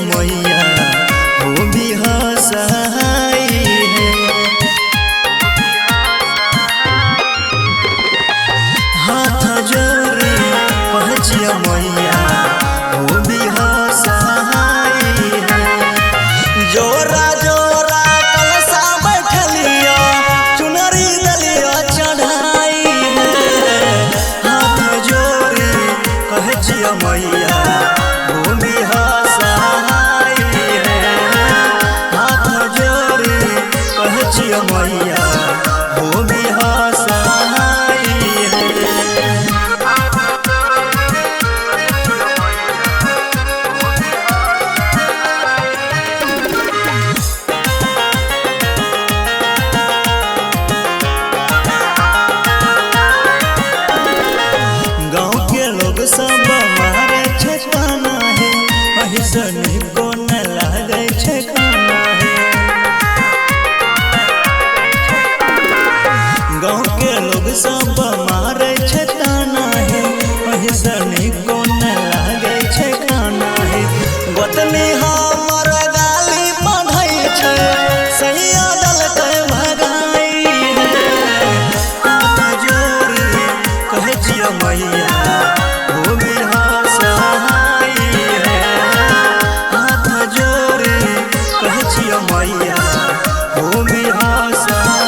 मैया हो भी हंसाई है। हाथ जोड़े पहुँचिया मैया हो भी हंसाई है। जोरा जोरा कलसा बैठलिया चुनरी दलिया चढ़ाई है। हाथ जोड़े पहुँचिया मैया हो भी हंसाई है। हाथ जोड़े पहुँचिया मैया हो भी हंसाई है। गाँव के लोग सब मारे छे खाना है, अहिसन को न लागे छे खाना है। गाँव के लोग सब मारे छे ताना है, अहिसन को न लागे छे खाना है। गोतनी हमर गाली पढ़ाई छे, सही अदल के भगाई है। हाथ जोड़ी कहे जिया मैया हो भी हंसाई है। हाथ जोड़ी कहे जिया मैया हो भी हंसाई।